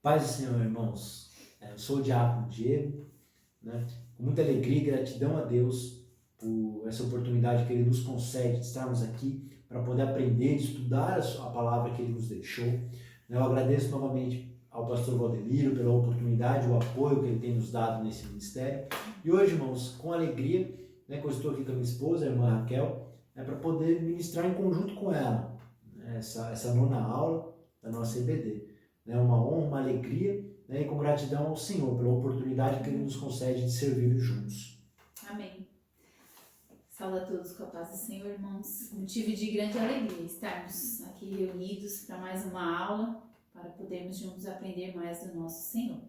Paz do Senhor, irmãos. Eu sou o diácono Diego, né? Com muita alegria e gratidão a Deus por essa oportunidade que Ele nos concede de estarmos aqui para poder aprender, estudar a palavra que Ele nos deixou. Eu agradeço novamente ao pastor Valdemiro pela oportunidade, o apoio que ele tem nos dado nesse ministério. E hoje, irmãos, com alegria, que eu estou aqui com a minha esposa, a irmã Raquel, para poder ministrar em conjunto com ela essa nona aula da nossa EBD. Uma honra, uma alegria, e com gratidão ao Senhor pela oportunidade que Ele nos concede de servir juntos. Amém. Saúde a todos com a paz do Senhor, irmãos. Motivo de grande alegria estarmos aqui reunidos para mais uma aula, para podermos juntos aprender mais do nosso Senhor.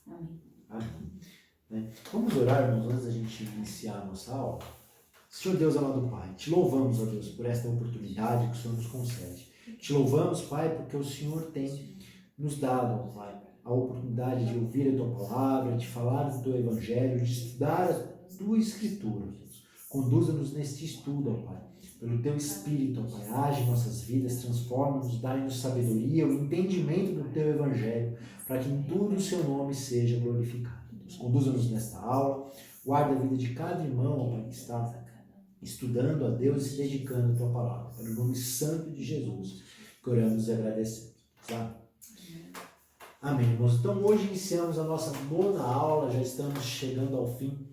Amém. Amém. Vamos orar, irmãos, antes da gente iniciar a nossa aula. Senhor Deus, amado Pai, te louvamos, ó Deus, por esta oportunidade que o Senhor nos concede. Te louvamos, Pai, porque o Senhor tem nos dado, ó Pai, a oportunidade de ouvir a Tua Palavra, de falar do Teu Evangelho, de estudar a Tua Escritura, Deus. Conduza-nos neste estudo, ó Pai, pelo Teu Espírito, ó Pai. Age em nossas vidas, transforma-nos, dai-nos sabedoria, o entendimento do Teu Evangelho, para que em tudo o Seu nome seja glorificado. Deus, conduza-nos nesta aula, guarda a vida de cada irmão, ó Pai, que está estudando a Deus e se dedicando à Tua Palavra. Pelo nome santo de Jesus, que oramos e agradecemos. Tá? Amém, irmãos. Então hoje iniciamos a nossa nona aula, já estamos chegando ao fim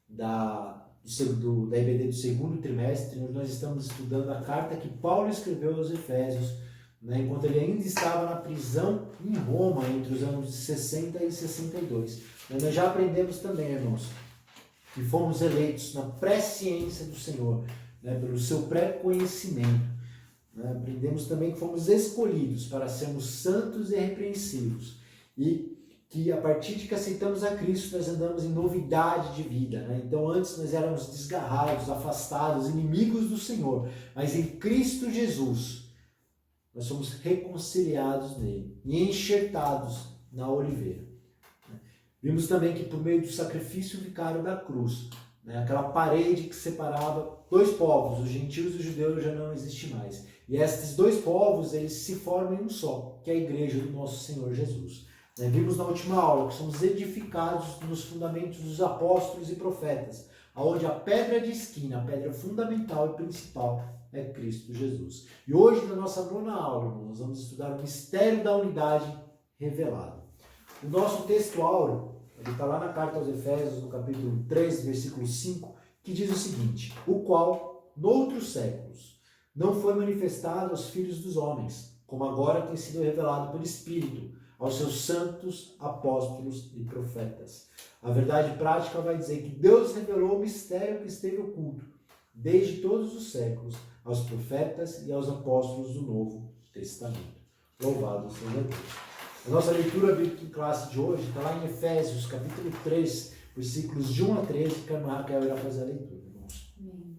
da EBD do segundo trimestre, onde nós estamos estudando a carta que Paulo escreveu aos Efésios, enquanto ele ainda estava na prisão em Roma, entre os anos de 60 e 62. Nós já aprendemos também, irmãos, que fomos eleitos na presciência do Senhor, pelo seu pré-conhecimento. Aprendemos também que fomos escolhidos para sermos santos e irrepreensíveis e que a partir de que aceitamos a Cristo nós andamos em novidade de vida. Então antes nós éramos desgarrados, afastados, inimigos do Senhor, mas em Cristo Jesus nós somos reconciliados nele e enxertados na oliveira. Vimos também que por meio do sacrifício vicário da cruz, aquela parede que separava dois povos, os gentios e os judeus, já não existe mais. E esses dois povos, eles se formam em um só, que é a igreja do nosso Senhor Jesus. Vimos na última aula que somos edificados nos fundamentos dos apóstolos e profetas, onde a pedra de esquina, a pedra fundamental e principal é Cristo Jesus. E hoje, na nossa nona aula, nós vamos estudar o mistério da unidade revelado. O nosso texto áureo, ele está lá na carta aos Efésios, no capítulo 3, versículo 5, que diz o seguinte: o qual, noutros séculos, não foi manifestado aos filhos dos homens, como agora tem sido revelado pelo Espírito, aos seus santos apóstolos e profetas. A verdade prática vai dizer que Deus revelou o mistério que esteve oculto, desde todos os séculos, aos profetas e aos apóstolos do Novo Testamento. Louvado seja Deus. A nossa leitura bíblica em classe de hoje está lá em Efésios, capítulo 3, versículos de 1 a 13, que a irmã Raquel irá fazer a leitura. Amém.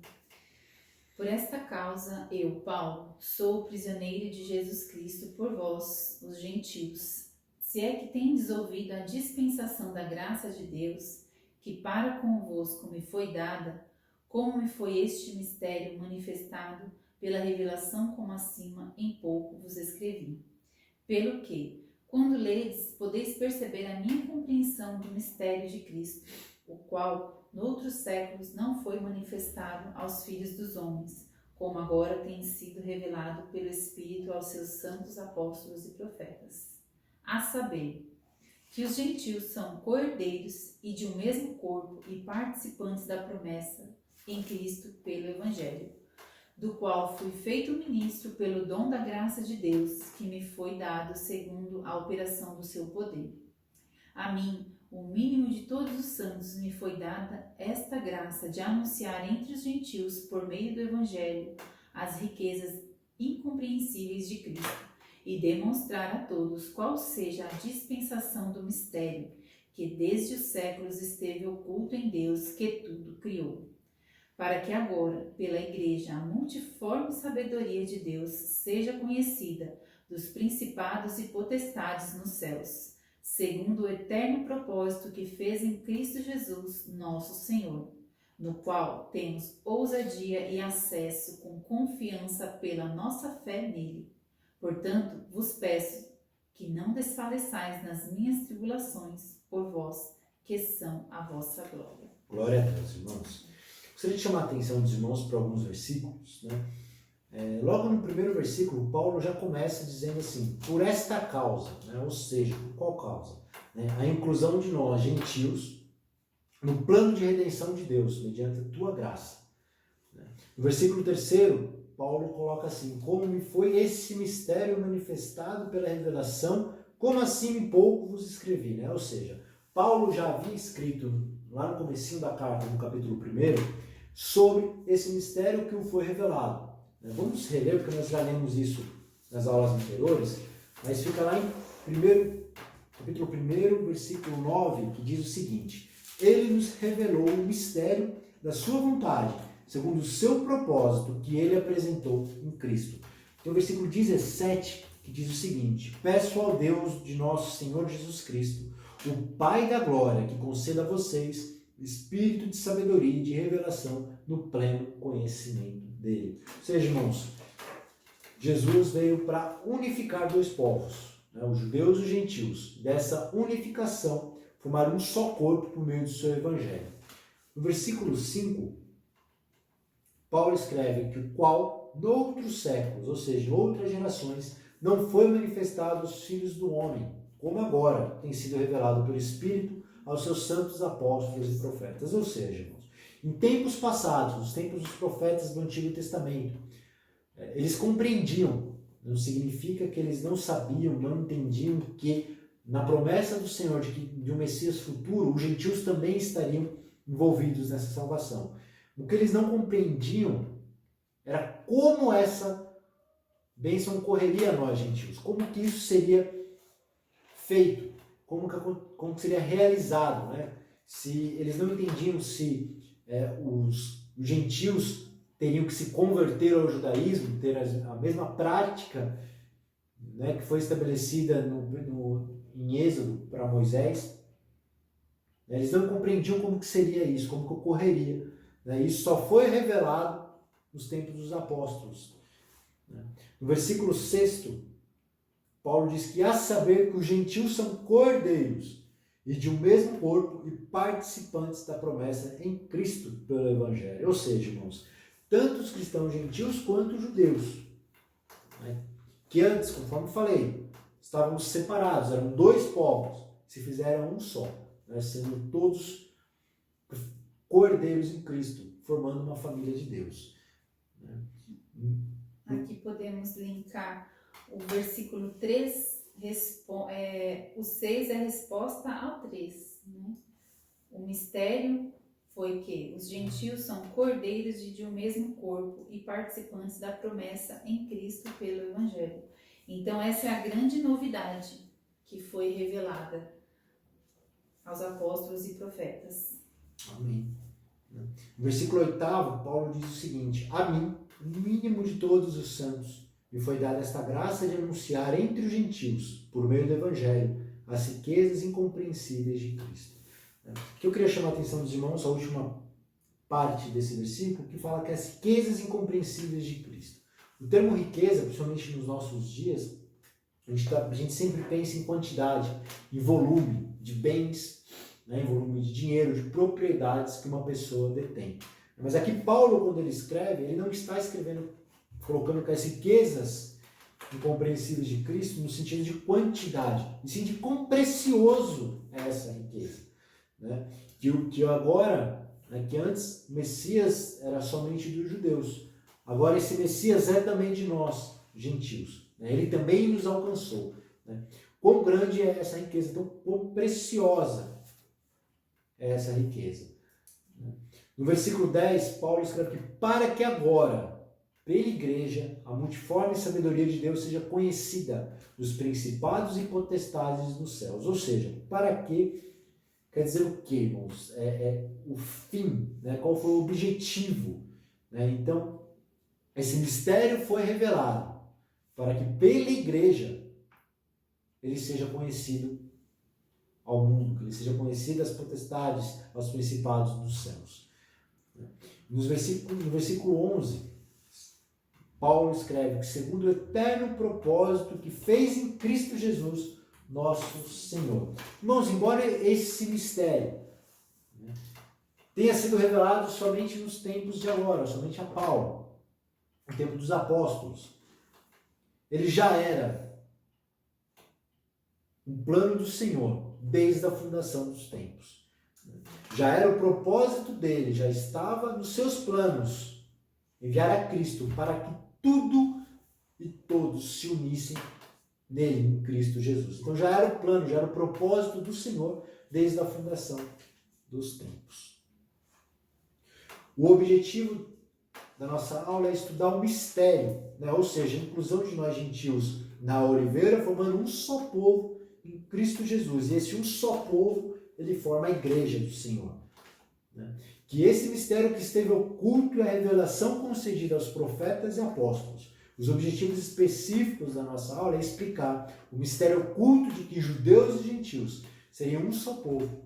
Por esta causa, eu, Paulo, sou prisioneiro de Jesus Cristo por vós, os gentios. Se é que tendes ouvido a dispensação da graça de Deus, que para convosco me foi dada, como me foi este mistério manifestado pela revelação como acima, em pouco vos escrevi. Pelo que, quando ledes, podeis perceber a minha compreensão do mistério de Cristo, o qual, noutros séculos, não foi manifestado aos filhos dos homens, como agora tem sido revelado pelo Espírito aos seus santos apóstolos e profetas. A saber, que os gentios são coerdeiros e de um mesmo corpo e participantes da promessa em Cristo pelo Evangelho, do qual fui feito ministro pelo dom da graça de Deus, que me foi dado segundo a operação do seu poder. A mim, o mínimo de todos os santos, me foi dada esta graça de anunciar entre os gentios, por meio do Evangelho, as riquezas incompreensíveis de Cristo, e demonstrar a todos qual seja a dispensação do mistério, que desde os séculos esteve oculto em Deus, que tudo criou. Para que agora, pela Igreja, a multiforme sabedoria de Deus seja conhecida dos principados e potestades nos céus, segundo o eterno propósito que fez em Cristo Jesus, nosso Senhor, no qual temos ousadia e acesso com confiança pela nossa fé nele. Portanto, vos peço, que não desfaleçais nas minhas tribulações por vós, que são a vossa glória. Glória a Deus, irmãos. Gostaria de chamar a atenção dos irmãos para alguns versículos, né? Logo no primeiro versículo, Paulo já começa dizendo assim, por esta causa, né? Ou seja, por qual causa? A inclusão de nós, gentios, no plano de redenção de Deus, mediante a tua graça. No versículo 3, Paulo coloca assim, como me foi esse mistério manifestado pela revelação, como assim em pouco vos escrevi, né? Ou seja, Paulo já havia escrito lá no comecinho da carta, no capítulo 1, sobre esse mistério que o foi revelado. Vamos reler, porque nós já lemos isso nas aulas anteriores, mas fica lá em capítulo 1, versículo 9, que diz o seguinte, ele nos revelou o mistério da sua vontade, segundo o seu propósito que ele apresentou em Cristo. Tem o versículo 17, que diz o seguinte, peço ao Deus de nosso Senhor Jesus Cristo, o Pai da glória, que conceda a vocês espírito de sabedoria e de revelação no pleno conhecimento dele. Ou seja, irmãos, Jesus veio para unificar dois povos, né, os judeus e os gentios. Dessa unificação, formar um só corpo por meio do seu evangelho. No versículo 5, Paulo escreve que o qual, noutros séculos, ou seja, em outras gerações, não foi manifestado aos filhos do homem, como agora tem sido revelado pelo Espírito aos seus santos apóstolos e profetas. Ou seja, irmãos, em tempos passados, nos tempos dos profetas do Antigo Testamento, eles compreendiam, não significa que eles não sabiam, não entendiam que na promessa do Senhor de um Messias futuro, os gentios também estariam envolvidos nessa salvação. O que eles não compreendiam era como essa bênção ocorreria a nós, gentios, como que isso seria feito, como que seria realizado, né? Se eles não entendiam se os gentios teriam que se converter ao judaísmo, ter a mesma prática, né, que foi estabelecida em Êxodo para Moisés, eles não compreendiam como que seria isso, como que ocorreria. Isso só foi revelado nos tempos dos apóstolos. No versículo 6, Paulo diz que a saber que os gentios são cordeiros e de um mesmo corpo e participantes da promessa em Cristo pelo Evangelho. Ou seja, irmãos, tanto os cristãos gentios quanto os judeus, né, que antes, conforme falei, estávamos separados, eram dois povos, se fizeram um só, né, sendo todos cordeiros em Cristo, formando uma família de Deus. Aqui podemos linkar o versículo 3, o 6 é a resposta ao 3. Né? O mistério foi que os gentios são cordeiros de um mesmo corpo e participantes da promessa em Cristo pelo Evangelho. Então essa é a grande novidade que foi revelada aos apóstolos e profetas. Amém. No versículo 8, Paulo diz o seguinte, a mim, o mínimo de todos os santos, me foi dada esta graça de anunciar entre os gentios, por meio do Evangelho, as riquezas incompreensíveis de Cristo. Aqui eu queria chamar a atenção dos irmãos, a última parte desse versículo, que fala que as riquezas incompreensíveis de Cristo. O termo riqueza, principalmente nos nossos dias, a gente sempre pensa em quantidade, em volume de bens, né, em volume de dinheiro, de propriedades que uma pessoa detém. Mas aqui Paulo, quando ele escreve, ele não está escrevendo, colocando que as riquezas incompreensíveis de Cristo no sentido de quantidade, e sim de quão precioso é essa riqueza. Né? Que agora, né, que antes o Messias era somente dos judeus, agora esse Messias é também de nós, gentios. Né? Ele também nos alcançou. Né? Quão grande é essa riqueza, então quão preciosa é essa riqueza. No versículo 10, Paulo escreve que para que agora, pela igreja, a multiforme sabedoria de Deus seja conhecida dos principados e potestades dos céus. Ou seja, para que, quer dizer o que, irmãos? O fim, né? Qual foi o objetivo? Né? Então, esse mistério foi revelado para que pela igreja ele seja conhecido ao mundo, que ele seja conhecido às potestades, aos principados dos céus. No versículo 11, Paulo escreve que segundo o eterno propósito que fez em Cristo Jesus, nosso Senhor. Irmãos, embora esse mistério tenha sido revelado somente nos tempos de agora, somente a Paulo, no tempo dos apóstolos, ele já era um plano do Senhor desde a fundação dos tempos. Já era o propósito dele, já estava nos seus planos enviar a Cristo para que tudo e todos se unissem nele, em Cristo Jesus. Então já era o plano, já era o propósito do Senhor desde a fundação dos tempos. O objetivo da nossa aula é estudar o mistério, né? Ou seja, a inclusão de nós gentios na oliveira, formando um só povo em Cristo Jesus. E esse um só povo, ele forma a igreja do Senhor. Né? Que esse mistério que esteve oculto é a revelação concedida aos profetas e apóstolos. Os objetivos específicos da nossa aula é explicar o mistério oculto de que judeus e gentios seriam um só povo,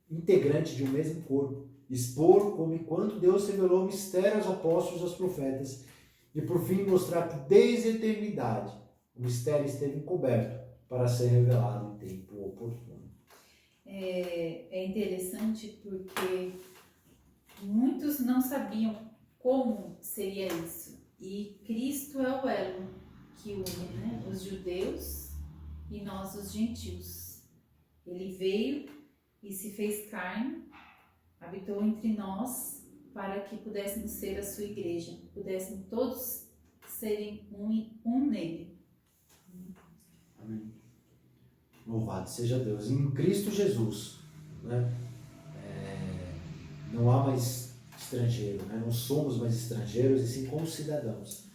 integrante de um mesmo corpo, expor como e quando Deus revelou o mistério aos apóstolos e aos profetas, e por fim mostrar que desde a eternidade o mistério esteve encoberto para ser revelado em tempo oportuno. É interessante porque muitos não sabiam como seria isso. E Cristo é o elo que une, né, os judeus e nós, os gentios. Ele veio e se fez carne, habitou entre nós para que pudéssemos ser a sua igreja, pudéssemos todos serem um nele. Amém. Louvado seja Deus. Em Cristo Jesus, né, não há mais estrangeiro, né? Não somos mais estrangeiros e sim como cidadãos,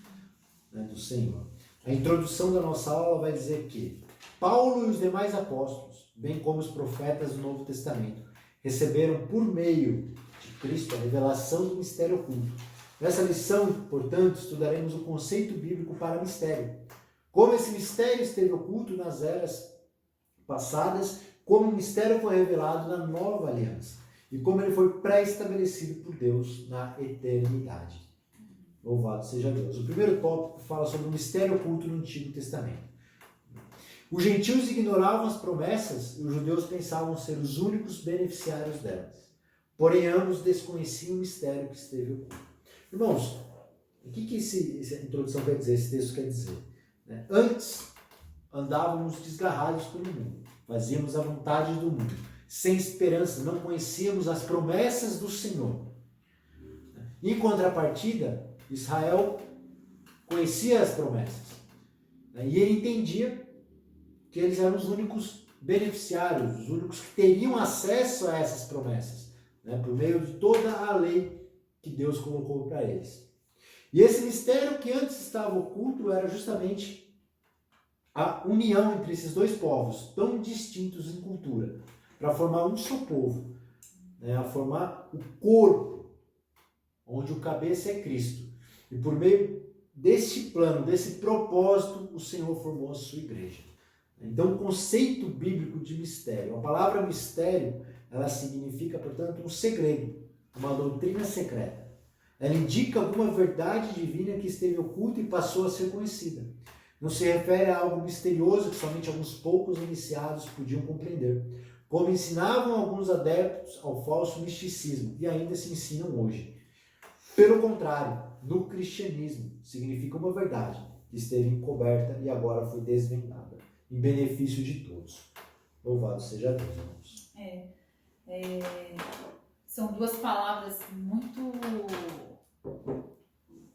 né, do Senhor. A introdução da nossa aula vai dizer que Paulo e os demais apóstolos, bem como os profetas do Novo Testamento, receberam por meio de Cristo a revelação do mistério oculto. Nessa lição, portanto, estudaremos o conceito bíblico para mistério. Como esse mistério esteve oculto nas eras passadas, como o mistério foi revelado na nova aliança e como ele foi pré-estabelecido por Deus na eternidade. Louvado seja Deus. O primeiro tópico fala sobre o mistério oculto no Antigo Testamento. Os gentios ignoravam as promessas e os judeus pensavam ser os únicos beneficiários delas. Porém, ambos desconheciam o mistério que esteve oculto. Irmãos, o que essa introdução quer dizer, esse texto quer dizer? Antes, andávamos desgarrados pelo mundo, fazíamos a vontade do mundo, sem esperança, não conhecíamos as promessas do Senhor. Em contrapartida, Israel conhecia as promessas, e ele entendia que eles eram os únicos beneficiários, os únicos que teriam acesso a essas promessas, por meio de toda a lei que Deus colocou para eles. E esse mistério que antes estava oculto era justamente a união entre esses dois povos, tão distintos em cultura, para formar um só povo, a formar o corpo, onde o cabeça é Cristo. E por meio deste plano, desse propósito, o Senhor formou a sua igreja. Então, o conceito bíblico de mistério, a palavra mistério, ela significa, portanto, um segredo, uma doutrina secreta. Ela indica alguma verdade divina que esteve oculta e passou a ser conhecida. Não se refere a algo misterioso que somente alguns poucos iniciados podiam compreender, como ensinavam alguns adeptos ao falso misticismo e ainda se ensinam hoje. Pelo contrário, no cristianismo significa uma verdade que esteve encoberta e agora foi desvendada, em benefício de todos. Louvado seja Deus, irmãos. São duas palavras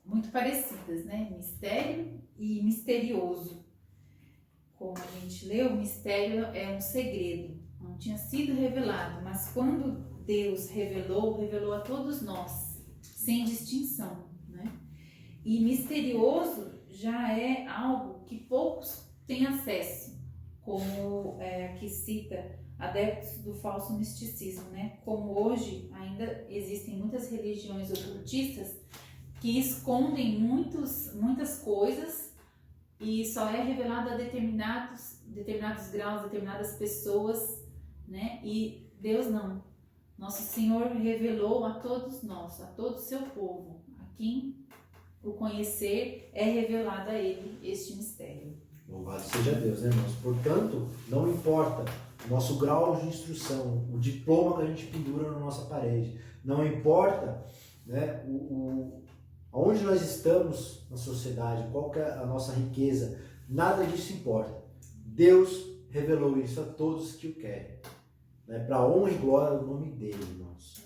muito parecidas, né? Mistério e misterioso. Como a gente leu, mistério é um segredo, não tinha sido revelado, mas quando Deus revelou a todos nós, sem distinção, né? E misterioso já é algo que poucos têm acesso, como aqui cita adeptos do falso misticismo, né? Como hoje ainda existem muitas religiões ocultistas que escondem muitas coisas e só é revelado a determinados graus, determinadas pessoas, né? E Deus não. Nosso Senhor revelou a todos nós, a todo o seu povo, a quem o conhecer, é revelado a ele este mistério. Louvado seja Deus, né, irmãos? Portanto, não importa o nosso grau de instrução, o diploma que a gente pendura na nossa parede, não importa, né, aonde nós estamos na sociedade, qual que é a nossa riqueza, nada disso importa. Deus revelou isso a todos que o querem, né, para a honra e glória do nome dele, irmãos.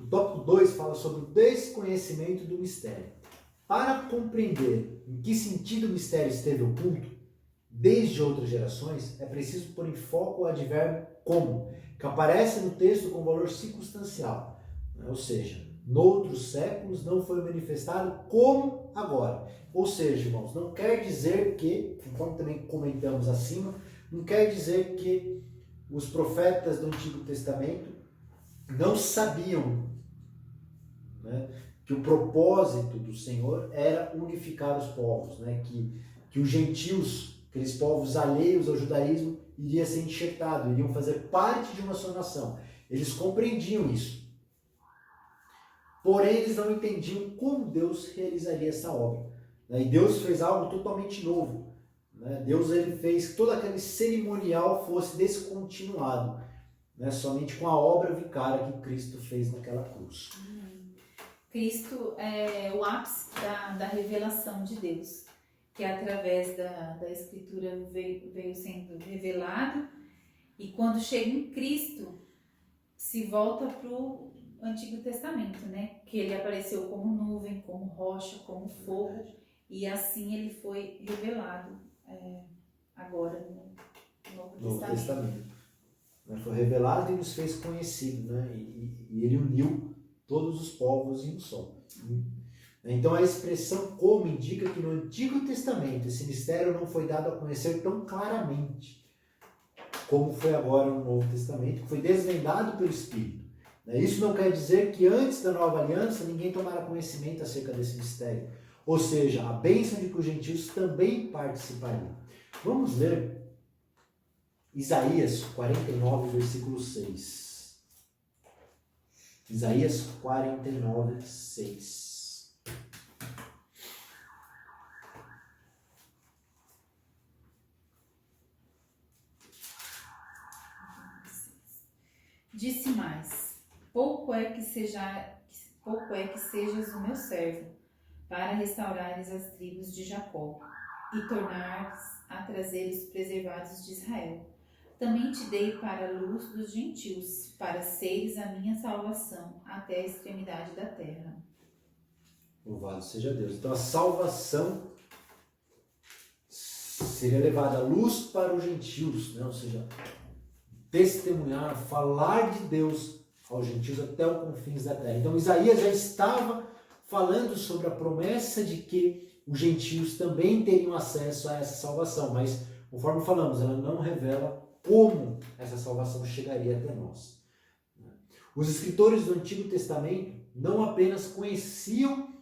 O tópico 2 fala sobre o desconhecimento do mistério. Para compreender em que sentido o mistério esteve oculto, desde outras gerações, é preciso pôr em foco o advérbio como, que aparece no texto com valor circunstancial, né? Ou seja, noutros séculos não foi manifestado como agora. Ou seja, irmãos, não quer dizer que, conforme também comentamos acima, não quer dizer que os profetas do Antigo Testamento não sabiam, né, que o propósito do Senhor era unificar os povos, né, que os gentios, aqueles povos alheios ao judaísmo, iriam ser enxertados, iriam fazer parte de uma só nação. Eles compreendiam isso. Porém, eles não entendiam como Deus realizaria essa obra, né? E Deus fez algo totalmente novo, né? Deus ele fez que todo aquele cerimonial fosse descontinuado, né? Somente com a obra vicária que Cristo fez naquela cruz. Cristo é o ápice da revelação de Deus, que através da Escritura veio sendo revelado, e quando chega em Cristo, se volta para o Antigo Testamento, né? Que ele apareceu como nuvem, como rocha, como fogo, e assim ele foi revelado agora no Novo Testamento. Foi revelado e nos fez conhecido, né? E ele uniu todos os povos em um só. Então a expressão como indica que no Antigo Testamento esse mistério não foi dado a conhecer tão claramente como foi agora no Novo Testamento, que foi desvendado pelo Espírito. Isso não quer dizer que antes da Nova Aliança ninguém tomara conhecimento acerca desse mistério. Ou seja, a bênção de que os gentios também participariam. Vamos ler Isaías 49, versículo 6. Isaías 49, 6. Disse mais: pouco é que sejas o meu servo, para restaurares as tribos de Jacó, e tornares a trazer os preservados de Israel. Também te dei para a luz dos gentios, para seres a minha salvação até a extremidade da terra. Louvado seja Deus. Então a salvação seria levada à luz para os gentios, né? Ou seja, testemunhar, falar de Deus aos gentios até os confins da terra. Então Isaías já estava falando sobre a promessa de que os gentios também teriam acesso a essa salvação, mas conforme falamos, ela não revela como essa salvação chegaria até nós. Os escritores do Antigo Testamento não apenas conheciam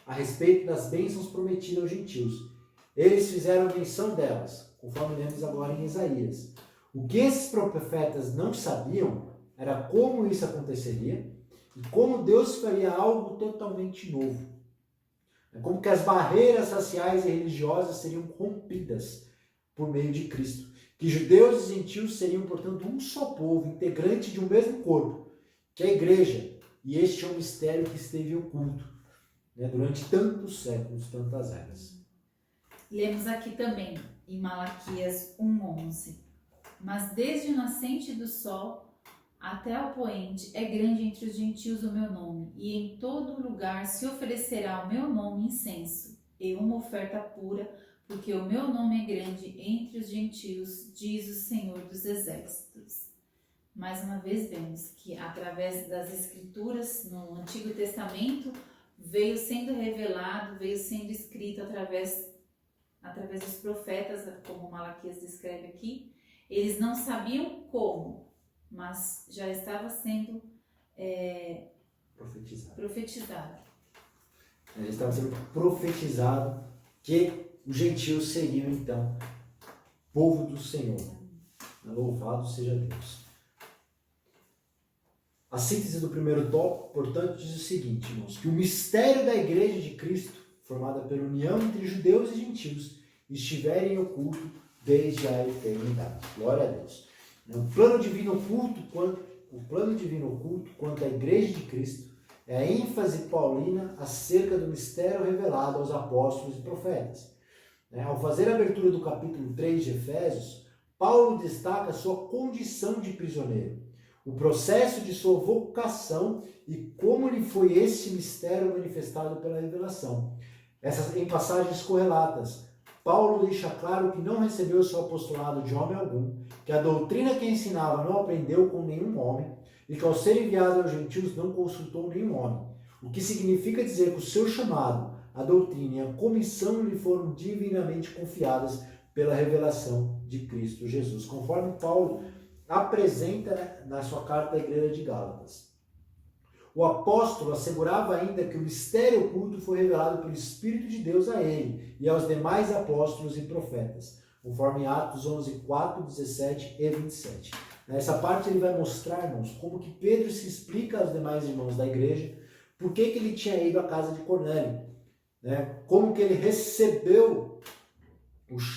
a respeito das bênçãos prometidas aos gentios, eles fizeram menção delas, conforme lemos agora em Isaías. O que esses profetas não sabiam era como isso aconteceria e como Deus faria algo totalmente novo. Como que as barreiras raciais e religiosas seriam rompidas por meio de Cristo. Que judeus e gentios seriam, portanto, um só povo, integrante de um mesmo corpo, que é a igreja. E este é um mistério que esteve oculto, né, durante tantos séculos, tantas eras. Lemos aqui também, em Malaquias 1:11. Mas desde o nascente do sol até o poente é grande entre os gentios o meu nome, e em todo lugar se oferecerá ao meu nome incenso, e uma oferta pura, porque o meu nome é grande entre os gentios, diz o Senhor dos Exércitos. Mais uma vez vemos que através das Escrituras, no Antigo Testamento, veio sendo revelado, veio sendo escrito através dos profetas, como Malaquias descreve aqui. Eles não sabiam como, mas já estava sendo profetizado. Estava sendo profetizado que os gentios seriam, então, povo do Senhor. Louvado seja Deus. A síntese do primeiro tópico, portanto, diz o seguinte, irmãos, que o mistério da Igreja de Cristo, formada pela união entre judeus e gentios, estiver em oculto desde a eternidade. Glória a Deus. O plano divino oculto quanto à Igreja de Cristo é a ênfase paulina acerca do mistério revelado aos apóstolos e profetas. Ao fazer a abertura do capítulo 3 de Efésios, Paulo destaca a sua condição de prisioneiro, o processo de sua vocação e como lhe foi esse mistério manifestado pela revelação. Em passagens correlatas, Paulo deixa claro que não recebeu seu apostolado de homem algum, que a doutrina que ensinava não aprendeu com nenhum homem e que ao ser enviado aos gentios não consultou nenhum homem. O que significa dizer que o seu chamado, a doutrina e a comissão lhe foram divinamente confiadas pela revelação de Cristo Jesus, conforme Paulo apresenta na sua carta à igreja de Gálatas. O apóstolo assegurava ainda que o mistério oculto foi revelado pelo Espírito de Deus a ele e aos demais apóstolos e profetas, conforme Atos 11, 4, 17 e 27. Nessa parte ele vai mostrar, irmãos, como que Pedro se explica aos demais irmãos da igreja por que ele tinha ido à casa de Cornélio, como que ele recebeu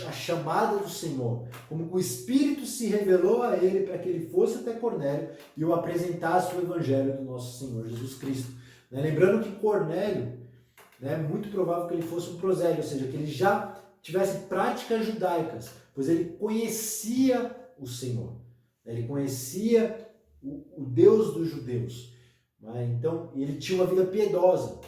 a chamada do Senhor, como o Espírito se revelou a ele para que ele fosse até Cornélio e o apresentasse o Evangelho do nosso Senhor Jesus Cristo. Lembrando que Cornélio, é muito provável que ele fosse um prosélito, ou seja, que ele já tivesse práticas judaicas, pois ele conhecia o Senhor, ele conhecia o Deus dos judeus. Então, ele tinha uma vida piedosa.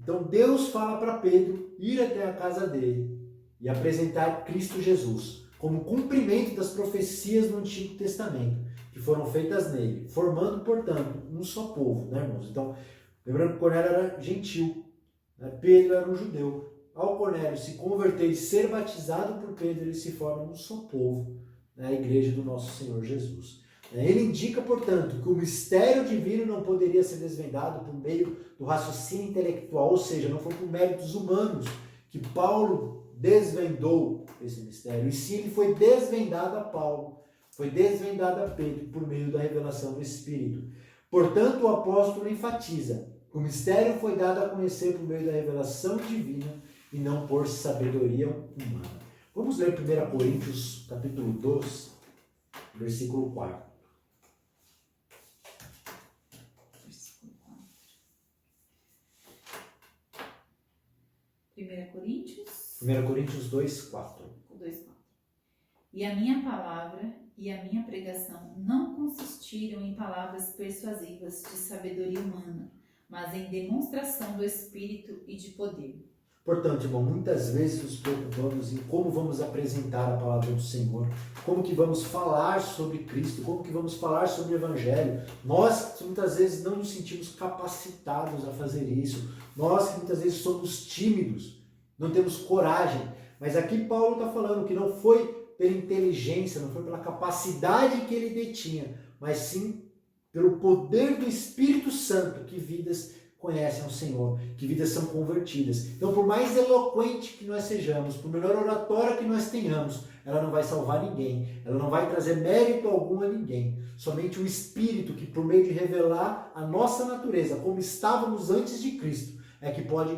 Então, Deus fala para Pedro ir até a casa dele e apresentar Cristo Jesus como cumprimento das profecias do Antigo Testamento que foram feitas nele, formando, portanto, um só povo, irmãos? Então, lembrando que Cornélio era gentil, Pedro era um judeu. Ao Cornélio se converter e ser batizado por Pedro, ele se forma um só povo, a igreja do nosso Senhor Jesus. Ele indica, portanto, que o mistério divino não poderia ser desvendado por meio do raciocínio intelectual, ou seja, não foi por méritos humanos que Paulo desvendou esse mistério, e sim ele foi desvendado a Paulo, foi desvendado a Pedro por meio da revelação do Espírito. Portanto, o apóstolo enfatiza que o mistério foi dado a conhecer por meio da revelação divina e não por sabedoria humana. Vamos ler 1 Coríntios, capítulo 2, versículo 4. 1 Coríntios 2, 4. 2, 4. E a minha palavra e a minha pregação não consistiram em palavras persuasivas de sabedoria humana, mas em demonstração do Espírito e de poder. Portanto, irmão, muitas vezes nos preocupamos em como vamos apresentar a palavra do Senhor, como que vamos falar sobre Cristo, como que vamos falar sobre o Evangelho. Nós, muitas vezes, não nos sentimos capacitados a fazer isso. Nós, muitas vezes, somos tímidos, não temos coragem. Mas aqui Paulo está falando que não foi pela inteligência, não foi pela capacidade que ele detinha, mas sim pelo poder do Espírito Santo que vidas conhecem ao Senhor, que vidas são convertidas. Então, por mais eloquente que nós sejamos, por melhor oratória que nós tenhamos, ela não vai salvar ninguém, ela não vai trazer mérito algum a ninguém. Somente o Espírito, que por meio de revelar a nossa natureza, como estávamos antes de Cristo, é que pode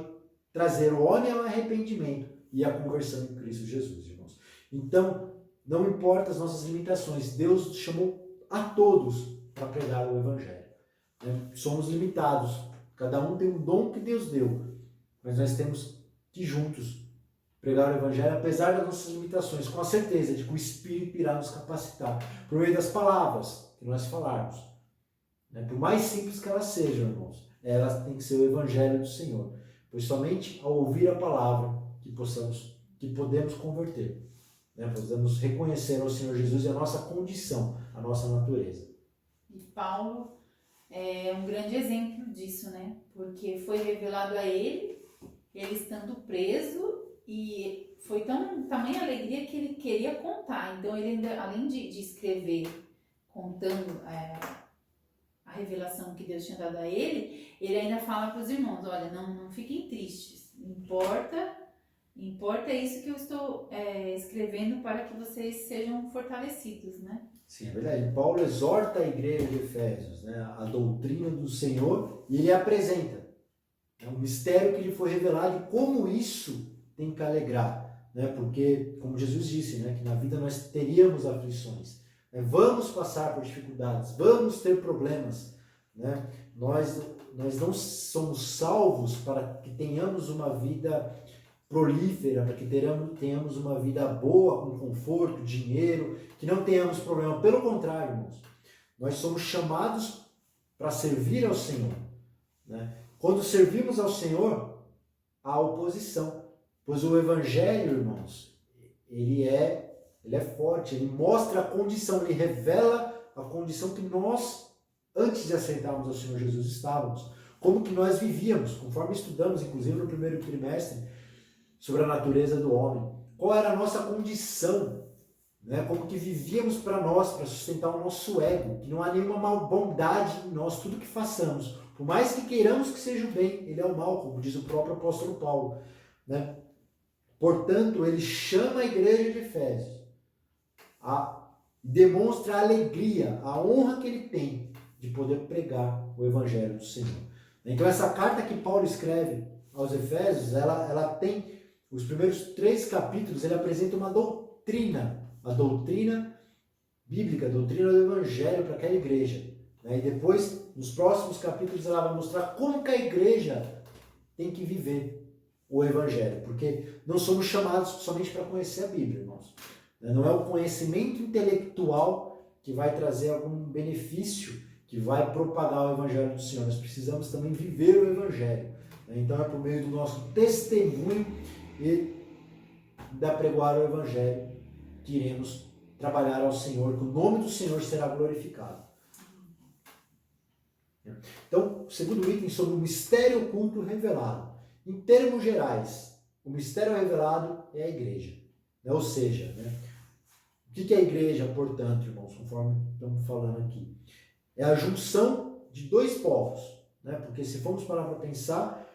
trazer o homem ao arrependimento e a conversão em Cristo Jesus, irmãos. Então, não importa as nossas limitações, Deus chamou a todos para pregar o Evangelho. Somos limitados. Cada um tem um dom que Deus deu, mas nós temos que juntos pregar o Evangelho, apesar das nossas limitações, com a certeza de que o Espírito irá nos capacitar, por meio das palavras que nós falarmos. Por mais simples que elas sejam, irmãos, elas têm que ser o Evangelho do Senhor, pois somente ao ouvir a palavra que podemos converter, podemos reconhecer ao Senhor Jesus e a nossa condição, a nossa natureza. E Paulo é um grande exemplo disso, porque foi revelado a ele estando preso, e foi tamanha alegria que ele queria contar. Então ele ainda, além de escrever contando a revelação que Deus tinha dado a ele ainda fala para os irmãos: olha, não fiquem tristes, importa isso que eu estou escrevendo para que vocês sejam fortalecidos, Sim, é verdade. Paulo exorta a igreja de Efésios, né, a doutrina do Senhor, e ele apresenta, né, um mistério que lhe foi revelado e como isso tem que alegrar. Né, porque, como Jesus disse, né, que na vida nós teríamos aflições, né, vamos passar por dificuldades, vamos ter problemas. Né, nós não somos salvos para que tenhamos uma vida prolífera, para que tenhamos uma vida boa, com conforto, dinheiro, que não tenhamos problema. Pelo contrário, irmãos, nós somos chamados para servir ao Senhor. Né? Quando servimos ao Senhor, há oposição, pois o Evangelho, irmãos, ele é forte, ele mostra a condição, ele revela a condição que nós, antes de aceitarmos ao Senhor Jesus, estávamos, como que nós vivíamos, conforme estudamos, inclusive no primeiro trimestre, sobre a natureza do homem. Qual era a nossa condição, né? Como que vivíamos para nós, para sustentar o nosso ego, que não há nenhuma bondade em nós, tudo que façamos, por mais que queiramos que seja o bem, ele é o mal, como diz o próprio apóstolo Paulo. Né? Portanto, ele chama a igreja de Efésios, demonstra a alegria, a honra que ele tem de poder pregar o evangelho do Senhor. Então essa carta que Paulo escreve aos Efésios, ela tem os primeiros 3 capítulos, ele apresenta uma doutrina, a doutrina bíblica, a doutrina do Evangelho para aquela igreja. E depois, nos próximos capítulos, ela vai mostrar como que a igreja tem que viver o Evangelho. Porque não somos chamados somente para conhecer a Bíblia, irmãos. Não é o conhecimento intelectual que vai trazer algum benefício, que vai propagar o Evangelho do Senhor. Nós precisamos também viver o Evangelho. Então é por meio do nosso testemunho e da pregoar o Evangelho que iremos trabalhar ao Senhor, que o nome do Senhor será glorificado. Então, o segundo item sobre o mistério oculto revelado. Em termos gerais, o mistério revelado é a igreja. Ou seja, o que é a igreja, portanto, irmãos, conforme estamos falando aqui? É a junção de 2 povos. Porque se formos parar para pensar,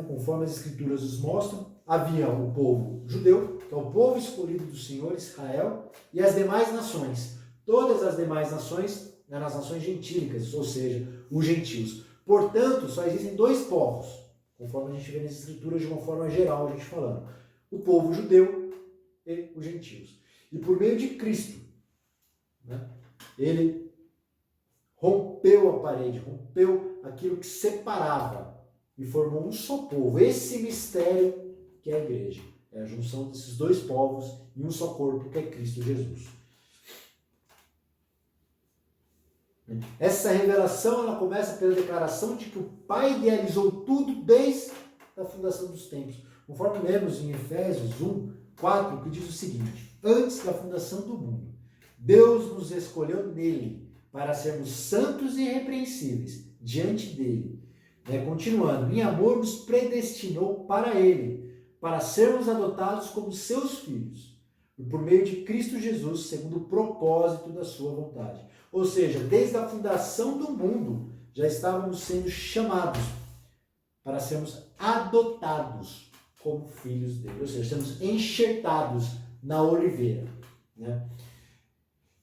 conforme as escrituras nos mostram, havia o povo judeu, que é o povo escolhido do Senhor, Israel, e as demais nações. Todas as demais nações eram as nações gentílicas, ou seja, os gentios. Portanto, só existem 2 povos, conforme a gente vê nas escrituras de uma forma geral, a gente falando. O povo judeu e os gentios. E por meio de Cristo, ele rompeu a parede, rompeu aquilo que separava e formou um só povo. Esse mistério que é a igreja. É a junção desses 2 povos em um só corpo, que é Cristo Jesus. Essa revelação ela começa pela declaração de que o Pai idealizou tudo desde a fundação dos tempos. Conforme lemos em Efésios 1, 4, que diz o seguinte: antes da fundação do mundo, Deus nos escolheu nele para sermos santos e irrepreensíveis diante dele. Continuando, em amor nos predestinou para ele, para sermos adotados como seus filhos, por meio de Cristo Jesus, segundo o propósito da sua vontade. Ou seja, desde a fundação do mundo, já estávamos sendo chamados para sermos adotados como filhos dele. Ou seja, sermos enxertados na oliveira.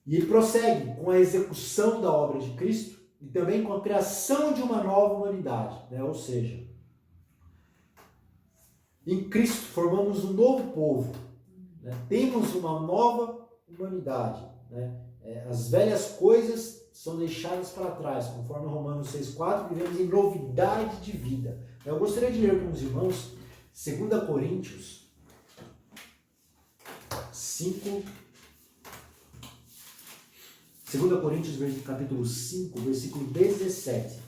E ele prossegue com a execução da obra de Cristo e também com a criação de uma nova humanidade. Ou seja, em Cristo formamos um novo povo, temos uma nova humanidade. As velhas coisas são deixadas para trás, conforme Romanos 6,4, vivemos em novidade de vida. Eu gostaria de ler com os irmãos 2 Coríntios 5, 2 Coríntios capítulo 5, versículo 17.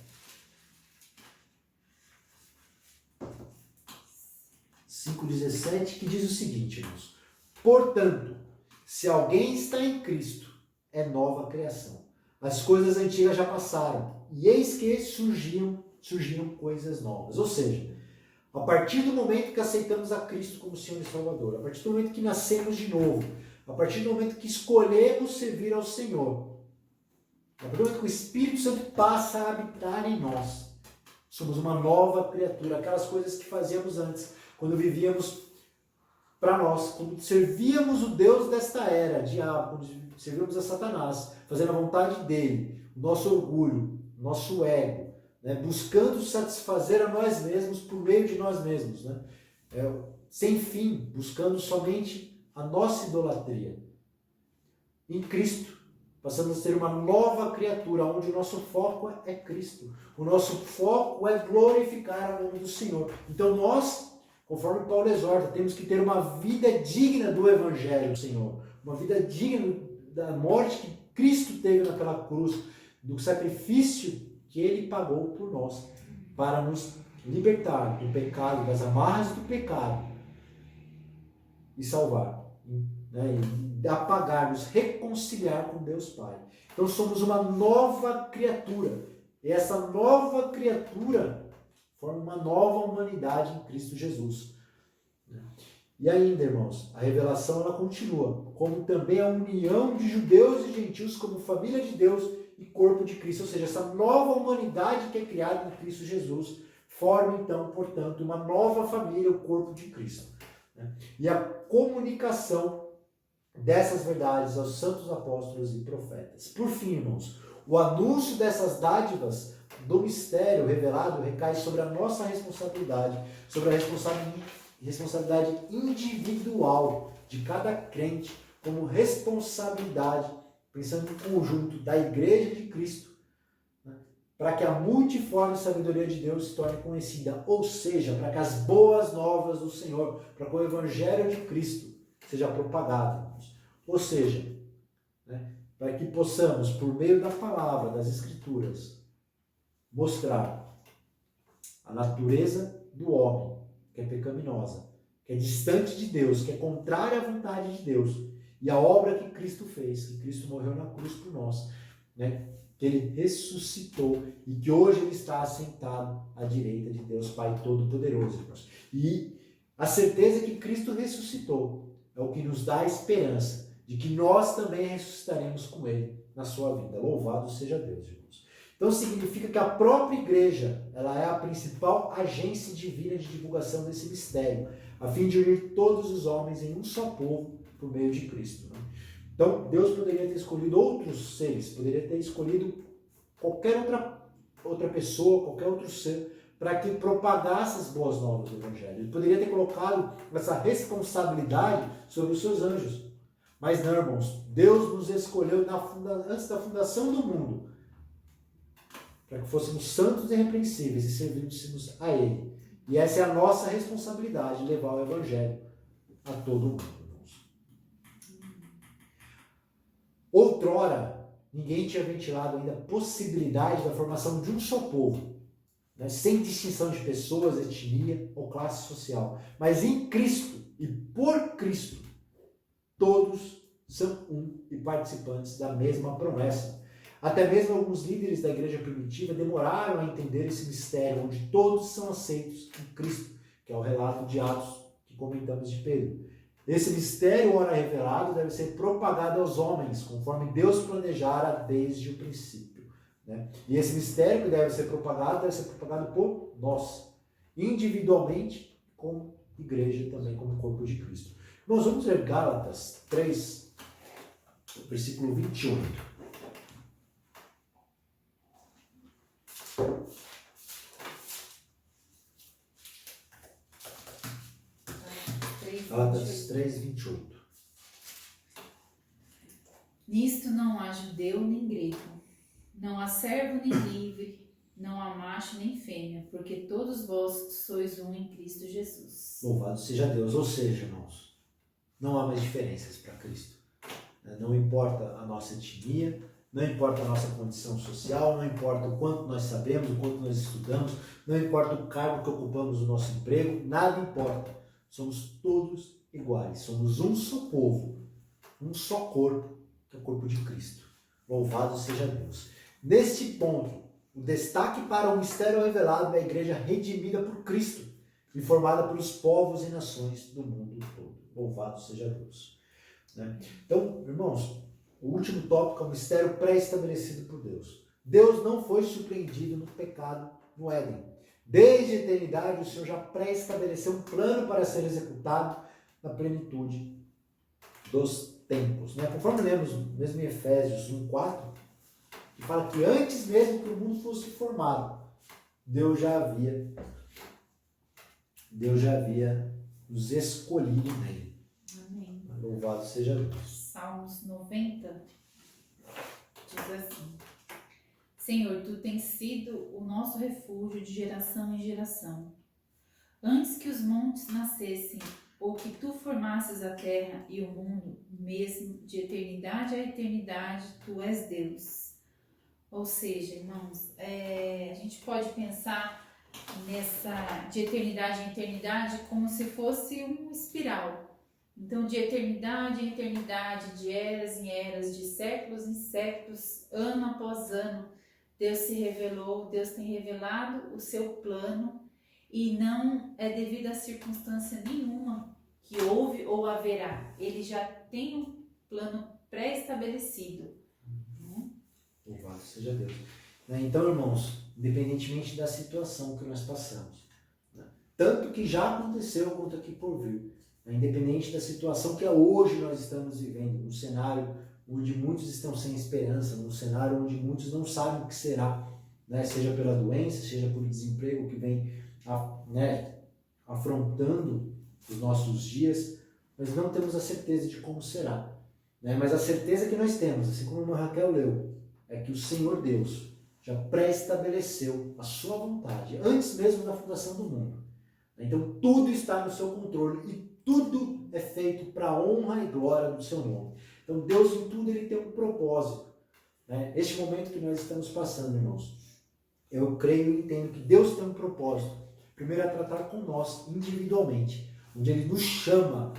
5,17, que diz o seguinte, irmãos: portanto, se alguém está em Cristo, é nova criação. As coisas antigas já passaram, e eis que surgiram coisas novas. Ou seja, a partir do momento que aceitamos a Cristo como Senhor e Salvador, a partir do momento que nascemos de novo, a partir do momento que escolhemos servir ao Senhor, a partir do momento que o Espírito Santo passa a habitar em nós, somos uma nova criatura. Aquelas coisas que fazíamos antes, quando vivíamos para nós, quando servíamos o Deus desta era, diabo, quando servíamos a Satanás, fazendo a vontade dele, o nosso orgulho, o nosso ego, né, buscando satisfazer a nós mesmos por meio de nós mesmos, né, sem fim, buscando somente a nossa idolatria. Em Cristo, passamos a ser uma nova criatura, onde o nosso foco é Cristo. O nosso foco é glorificar o nome do Senhor. Então nós, conforme Paulo exorta, temos que ter uma vida digna do Evangelho do Senhor. Uma vida digna da morte que Cristo teve naquela cruz, do sacrifício que Ele pagou por nós, para nos libertar do pecado, das amarras do pecado, e salvar, né? E apagar, nos reconciliar com Deus Pai. Então somos uma nova criatura. E essa nova criatura forma uma nova humanidade em Cristo Jesus. E ainda, irmãos, a revelação ela continua, como também a união de judeus e gentios como família de Deus e corpo de Cristo. Ou seja, essa nova humanidade que é criada em Cristo Jesus forma, então, portanto, uma nova família, o corpo de Cristo. E a comunicação dessas verdades aos santos apóstolos e profetas. Por fim, irmãos, o anúncio dessas dádivas do mistério revelado recai sobre a nossa responsabilidade, sobre a responsabilidade individual de cada crente, como responsabilidade, pensando no conjunto da Igreja de Cristo, né, para que a multiforme sabedoria de Deus se torne conhecida, ou seja, para que as boas novas do Senhor, para que o Evangelho de Cristo seja propagado, irmãos. Ou seja, né, para que possamos, por meio da palavra, das Escrituras, mostrar a natureza do homem, que é pecaminosa, que é distante de Deus, que é contrária à vontade de Deus, e a obra que Cristo fez, que Cristo morreu na cruz por nós, né, que Ele ressuscitou e que hoje Ele está assentado à direita de Deus Pai Todo-Poderoso, irmãos. E a certeza que Cristo ressuscitou é o que nos dá a esperança de que nós também ressuscitaremos com Ele na sua vida. Louvado seja Deus, irmãos. Então significa que a própria igreja, ela é a principal agência divina de divulgação desse mistério, a fim de unir todos os homens em um só povo por meio de Cristo. Né? Então Deus poderia ter escolhido outros seres, poderia ter escolhido qualquer outra pessoa, qualquer outro ser, para que propagasse as boas novas do Evangelho. Ele poderia ter colocado essa responsabilidade sobre os seus anjos. Mas não, irmãos, Deus nos escolheu antes da fundação do mundo, para que fôssemos santos e irrepreensíveis e servíssemos a Ele. E essa é a nossa responsabilidade, levar o Evangelho a todo mundo, irmãos. Outrora, ninguém tinha ventilado ainda a possibilidade da formação de um só povo, né, sem distinção de pessoas, etnia ou classe social. Mas em Cristo e por Cristo, todos são um e participantes da mesma promessa. Até mesmo alguns líderes da igreja primitiva demoraram a entender esse mistério, onde todos são aceitos em Cristo, que é o relato de Atos que comentamos de Pedro. Esse mistério, ora revelado, deve ser propagado aos homens, conforme Deus planejara desde o princípio. Né? E esse mistério que deve ser propagado por nós, individualmente, como igreja, também como corpo de Cristo. Nós vamos ler Gálatas 3, versículo 28. Gálatas 3, 28. Nisto não há judeu nem grego, não há servo nem livre, não há macho nem fêmea, porque todos vós sois um em Cristo Jesus. Louvado seja Deus. Ou seja, irmãos, não há mais diferenças para Cristo. Não importa a nossa etnia, não importa a nossa condição social, não importa o quanto nós sabemos, o quanto nós estudamos, não importa o cargo que ocupamos no nosso emprego, nada importa. Somos todos iguais, somos um só povo, um só corpo, que é o corpo de Cristo. Louvado seja Deus. Neste ponto, o destaque para o mistério revelado da igreja redimida por Cristo e formada pelos povos e nações do mundo todo. Louvado seja Deus. Então, irmãos, o último tópico é o mistério pré-estabelecido por Deus. Deus não foi surpreendido no pecado no Éden. Desde a eternidade, o Senhor já pré-estabeleceu um plano para ser executado na plenitude dos tempos. Né? Conforme lemos mesmo em Efésios 1:4, que fala que antes mesmo que o mundo fosse formado, Deus já havia nos escolhido nele. Amém. Louvado seja Deus. Salmos 90 diz assim: Senhor, tu tens sido o nosso refúgio de geração em geração. Antes que os montes nascessem, ou que tu formasses a terra e o mundo, mesmo de eternidade a eternidade, tu és Deus. Ou seja, irmãos, a gente pode pensar nessa de eternidade em eternidade como se fosse uma espiral. Então, de eternidade em eternidade, de eras em eras, de séculos em séculos, ano após ano, Deus se revelou, Deus tem revelado o seu plano e não é devido a circunstância nenhuma que houve ou haverá. Ele já tem um plano pré-estabelecido. Louvado seja Deus. Então, irmãos, independentemente da situação que nós passamos, tanto que já aconteceu quanto aqui por vir, independente da situação que hoje nós estamos vivendo, um cenário onde muitos estão sem esperança, num cenário onde muitos não sabem o que será, seja pela doença, seja por desemprego que vem afrontando os nossos dias, nós não temos a certeza de como será. Mas a certeza que nós temos, assim como a Raquel leu, é que o Senhor Deus já pré-estabeleceu a sua vontade, antes mesmo da fundação do mundo. Então tudo está no seu controle e tudo é feito para a honra e glória do seu nome. Então Deus em tudo ele tem um propósito. Este momento que nós estamos passando, irmãos, eu creio e entendo que Deus tem um propósito. Primeiro é tratar com nós individualmente, onde Ele nos chama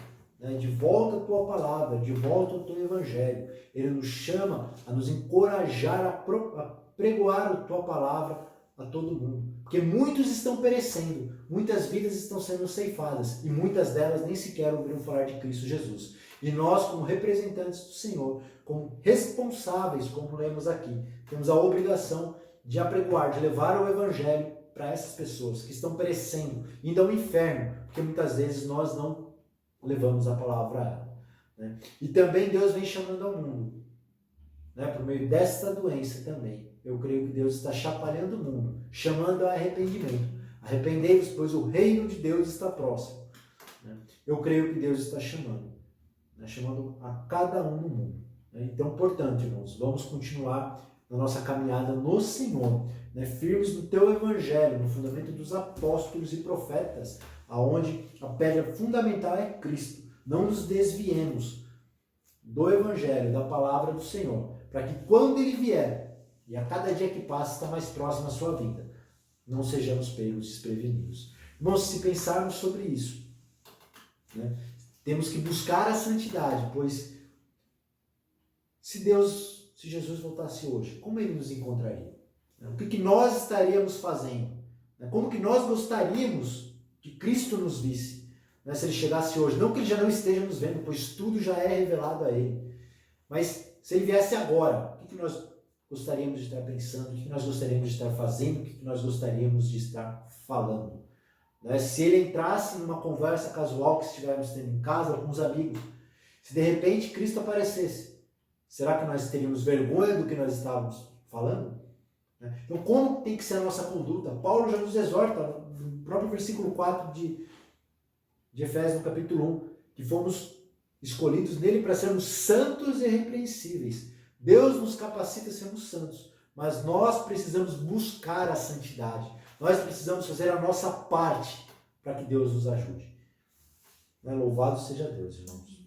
de volta à Tua palavra, de volta ao Teu Evangelho. Ele nos chama a nos encorajar a pregoar a Tua palavra a todo mundo. Porque muitos estão perecendo, muitas vidas estão sendo ceifadas e muitas delas nem sequer ouviram falar de Cristo Jesus. E nós, como representantes do Senhor, como responsáveis, como lemos aqui, temos a obrigação de apregoar, de levar o Evangelho para essas pessoas que estão perecendo, indo ao inferno, porque muitas vezes nós não levamos a palavra a ela. E também Deus vem chamando ao mundo, por meio desta doença também. Eu creio que Deus está chacoalhando o mundo, chamando ao arrependimento. Arrependei-vos, pois o reino de Deus está próximo. Eu creio que Deus está chamando a cada um no mundo. Então, portanto, irmãos, vamos continuar na nossa caminhada no Senhor, firmes no Teu Evangelho, no fundamento dos apóstolos e profetas, aonde a pedra fundamental é Cristo. Não nos desviemos do Evangelho, da palavra do Senhor, para que quando Ele vier, e a cada dia que passa está mais próximo à sua vinda, não sejamos pegos desprevenidos. Irmãos, se pensarmos sobre isso, temos que buscar a santidade, pois se Jesus voltasse hoje, como Ele nos encontraria? O que nós estaríamos fazendo? Como que nós gostaríamos que Cristo nos visse? Se Ele chegasse hoje, não que Ele já não esteja nos vendo, pois tudo já é revelado a Ele, mas se Ele viesse agora, o que nós gostaríamos de estar pensando, o que nós gostaríamos de estar fazendo, o que nós gostaríamos de estar falando? Se Ele entrasse numa conversa casual que estivéssemos tendo em casa com os amigos, se de repente Cristo aparecesse, será que nós teríamos vergonha do que nós estávamos falando? Então, como tem que ser a nossa conduta? Paulo já nos exorta, no próprio versículo 4 de Efésios, no capítulo 1, que fomos escolhidos nele para sermos santos e irrepreensíveis. Deus nos capacita a sermos santos, mas nós precisamos buscar a santidade. Nós precisamos fazer a nossa parte para que Deus nos ajude. Louvado seja Deus, irmãos.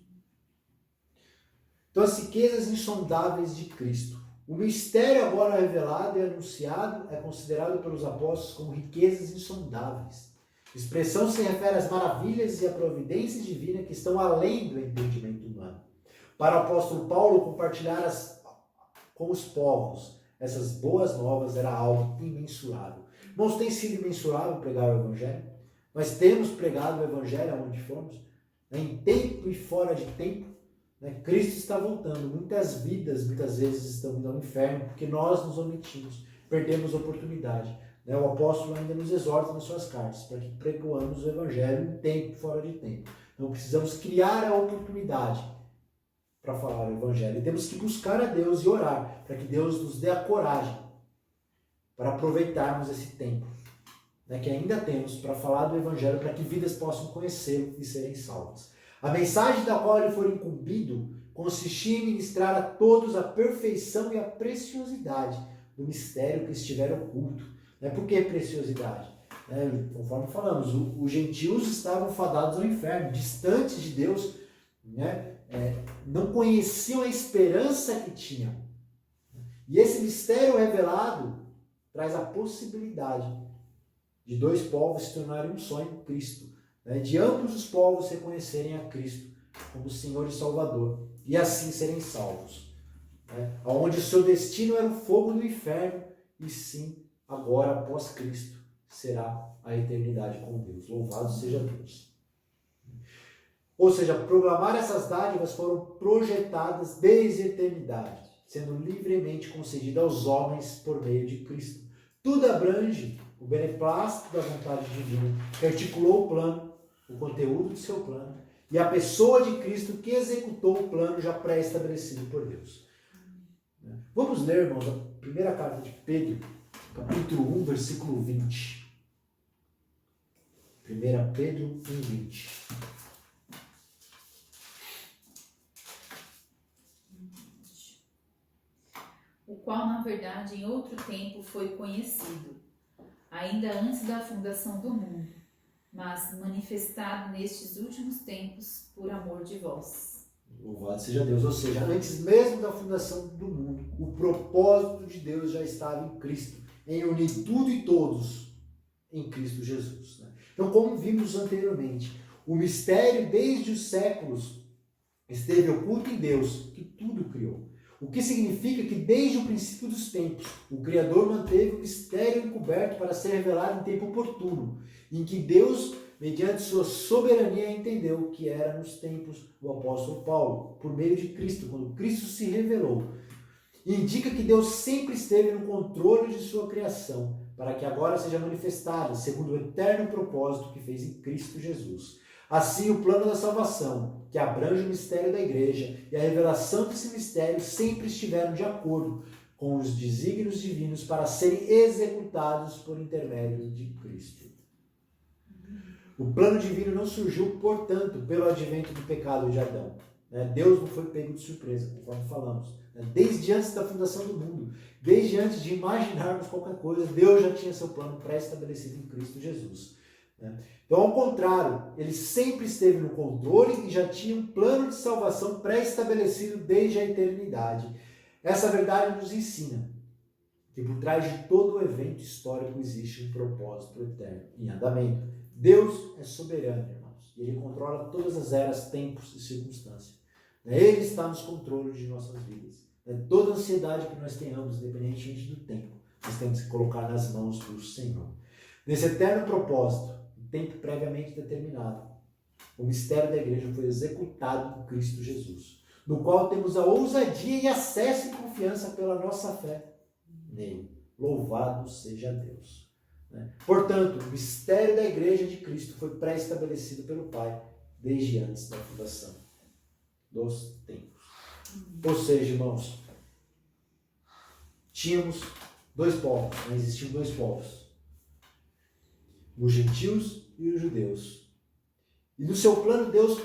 Então, as riquezas insondáveis de Cristo. O mistério agora revelado e anunciado é considerado pelos apóstolos como riquezas insondáveis. A expressão se refere às maravilhas e à providência divina que estão além do entendimento humano. Para o apóstolo Paulo, compartilhar com os povos essas boas novas era algo imensurável. Irmãos, tem sido imensurável pregar o Evangelho? Nós temos pregado o Evangelho aonde formos, em tempo e fora de tempo. Cristo está voltando. Muitas vidas, muitas vezes, estão indo ao inferno porque nós nos omitimos, perdemos a oportunidade. O apóstolo ainda nos exorta nas suas cartas para que pregoamos o Evangelho em tempo e fora de tempo. Não precisamos criar a oportunidade para falar o Evangelho. E temos que buscar a Deus e orar para que Deus nos dê a coragem para aproveitarmos esse tempo, né, que ainda temos para falar do Evangelho, para que vidas possam conhecê-lo e serem salvas. A mensagem da qual ele foi incumbido consistia em ministrar a todos a perfeição e a preciosidade do mistério que estiver oculto. Por que preciosidade? Conforme falamos, os gentios estavam fadados ao inferno, distantes de Deus, não conheciam a esperança que tinham. E esse mistério revelado traz a possibilidade de dois povos se tornarem um só em Cristo, de ambos os povos reconhecerem a Cristo como Senhor e Salvador, e assim serem salvos. Onde o seu destino era o fogo do inferno, e sim, agora, após Cristo, será a eternidade com Deus. Louvado seja Deus. Ou seja, proclamar essas dádivas foram projetadas desde a eternidade, sendo livremente concedidas aos homens por meio de Cristo. Tudo abrange o beneplácito da vontade divina, que articulou o plano, o conteúdo do seu plano, e a pessoa de Cristo que executou o plano já pré-estabelecido por Deus. Vamos ler, irmãos, a primeira carta de Pedro, capítulo 1, versículo 20. 1 Pedro 1, 20. O qual, na verdade, em outro tempo foi conhecido, ainda antes da fundação do mundo, mas manifestado nestes últimos tempos por amor de vós. Louvado seja Deus. Ou seja, antes mesmo da fundação do mundo, o propósito de Deus já estava em Cristo, em unir tudo e todos em Cristo Jesus. Então, como vimos anteriormente, o mistério desde os séculos esteve oculto em Deus, que tudo criou. O que significa que desde o princípio dos tempos, o Criador manteve o mistério encoberto para ser revelado em tempo oportuno, em que Deus, mediante sua soberania, entendeu o que era nos tempos do apóstolo Paulo, por meio de Cristo, quando Cristo se revelou. Indica que Deus sempre esteve no controle de sua criação, para que agora seja manifestada, segundo o eterno propósito que fez em Cristo Jesus. Assim, o plano da salvação, que abrange o mistério da igreja, e a revelação desse mistério sempre estiveram de acordo com os desígnios divinos para serem executados por intermédio de Cristo. O plano divino não surgiu, portanto, pelo advento do pecado de Adão. Deus não foi pego de surpresa, conforme falamos. Desde antes da fundação do mundo, desde antes de imaginarmos qualquer coisa, Deus já tinha seu plano pré-estabelecido em Cristo Jesus. Então, ao contrário, ele sempre esteve no controle e já tinha um plano de salvação pré-estabelecido desde a eternidade. Essa verdade nos ensina que por trás de todo o evento histórico existe um propósito eterno em andamento. Deus é soberano, irmãos, e ele controla todas as eras, tempos e circunstâncias. Ele está nos controles de nossas vidas. Toda ansiedade que nós tenhamos, independentemente do tempo, nós temos que colocar nas mãos do Senhor. Nesse eterno propósito, tempo previamente determinado, o mistério da igreja foi executado em Cristo Jesus, no qual temos a ousadia e acesso e confiança pela nossa fé nele. Louvado seja Deus. Portanto, o mistério da igreja de Cristo foi pré-estabelecido pelo Pai desde antes da fundação dos tempos. Ou seja, irmãos, tínhamos dois povos, existiam dois povos, os gentios e os judeus. E no seu plano, Deus,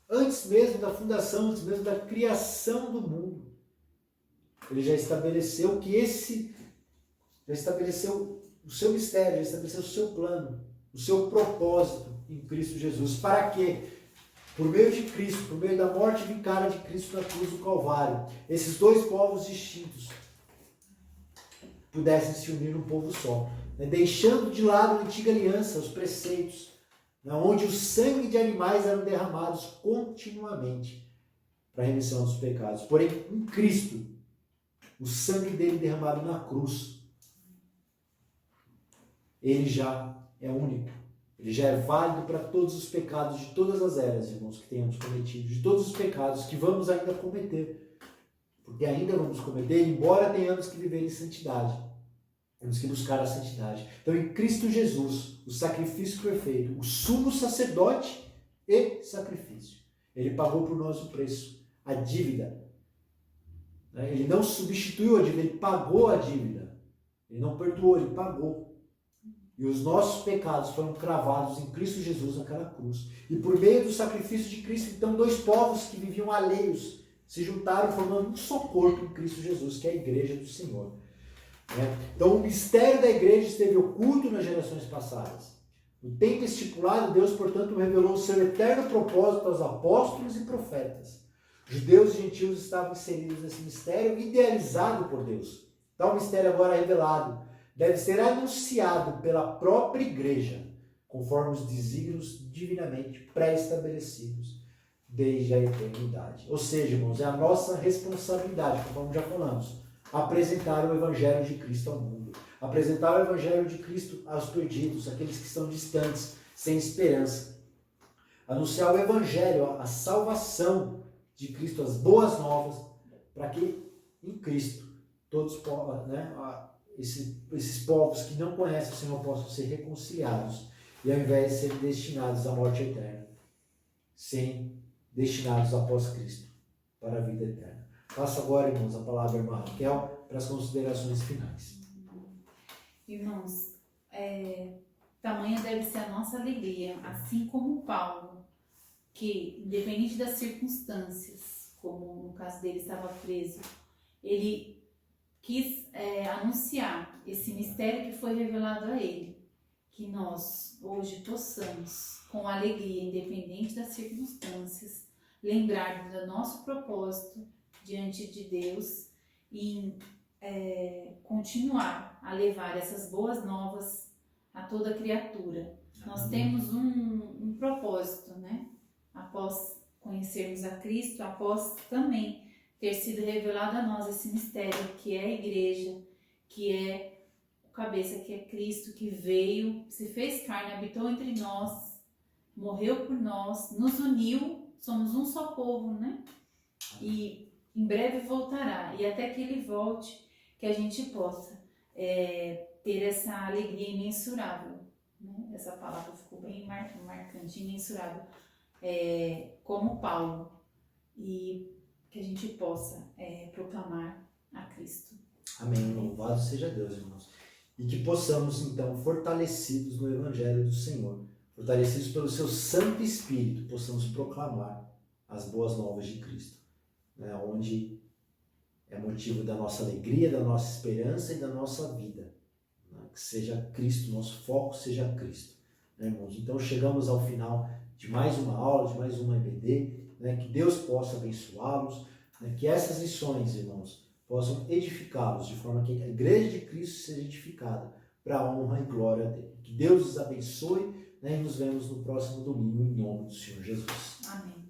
antes mesmo da fundação, antes mesmo da criação do mundo, ele já estabeleceu já estabeleceu o seu mistério, já estabeleceu o seu plano, o seu propósito em Cristo Jesus. Para quê? Por meio de Cristo, por meio da morte vicária de Cristo na cruz do Calvário, esses dois povos distintos pudessem se unir num povo só, deixando de lado a antiga aliança, os preceitos, onde o sangue de animais eram derramados continuamente para a remissão dos pecados. Porém, em Cristo, o sangue dele derramado na cruz, ele já é único. Ele já é válido para todos os pecados de todas as eras, irmãos, que tenhamos cometido, de todos os pecados que vamos ainda cometer. Porque ainda vamos cometer, embora tenhamos que viver em santidade. Temos que buscar a santidade. Então, em Cristo Jesus, o sacrifício perfeito, o sumo sacerdote e sacrifício. Ele pagou por nós o preço, a dívida. Ele não substituiu a dívida, ele pagou a dívida. Ele não perdoou, ele pagou. E os nossos pecados foram cravados em Cristo Jesus naquela cruz. E por meio do sacrifício de Cristo, então, dois povos que viviam alheios se juntaram formando um só corpo em Cristo Jesus, que é a igreja do Senhor. Então o mistério da igreja esteve oculto nas gerações passadas. No tempo estipulado, Deus, portanto, revelou o seu eterno propósito aos apóstolos e profetas. Judeus e gentios estavam inseridos nesse mistério idealizado por Deus. Tal mistério agora revelado deve ser anunciado pela própria igreja, conforme os desígnios divinamente pré-estabelecidos desde a eternidade. Ou seja, irmãos, é a nossa responsabilidade, conforme já falamos, apresentar o Evangelho de Cristo ao mundo. Apresentar o Evangelho de Cristo aos perdidos, aqueles que estão distantes, sem esperança. Anunciar o Evangelho, a salvação de Cristo, as boas novas, para que em Cristo todos, esses povos que não conhecem o Senhor possam ser reconciliados e ao invés de serem destinados à morte eterna, serem destinados após Cristo para a vida eterna. Passo agora, irmãos, a palavra à irmã Raquel para as considerações finais. Irmãos, tamanha deve ser a nossa alegria, assim como Paulo, que, independente das circunstâncias, como no caso dele estava preso, ele quis anunciar esse mistério que foi revelado a ele, que nós hoje possamos, com alegria, independente das circunstâncias, lembrar do nosso propósito diante de Deus e continuar a levar essas boas novas a toda criatura. Nós temos um propósito, né? Após conhecermos a Cristo, após também ter sido revelado a nós esse mistério que é a igreja, que é o cabeça, que é Cristo, que veio, se fez carne, habitou entre nós, morreu por nós, nos uniu, somos um só povo, né? E em breve voltará, e até que ele volte, que a gente possa ter essa alegria imensurável, né? Essa palavra ficou bem marcante, imensurável, como Paulo, e que a gente possa proclamar a Cristo. Amém. Louvado seja Deus, irmãos. E que possamos, então, fortalecidos no Evangelho do Senhor, fortalecidos pelo seu Santo Espírito, possamos proclamar as boas novas de Cristo, né? Onde é motivo da nossa alegria, da nossa esperança e da nossa vida, né? Que seja Cristo, nosso foco seja Cristo, né, irmãos? Então chegamos ao final de mais uma aula, de mais uma EBD, né? Que Deus possa abençoá-los, né? Que essas lições, irmãos, possam edificá-los de forma que a igreja de Cristo seja edificada para a honra e glória dele. Que Deus os abençoe, né? E nos vemos no próximo domingo em nome do Senhor Jesus. Amém.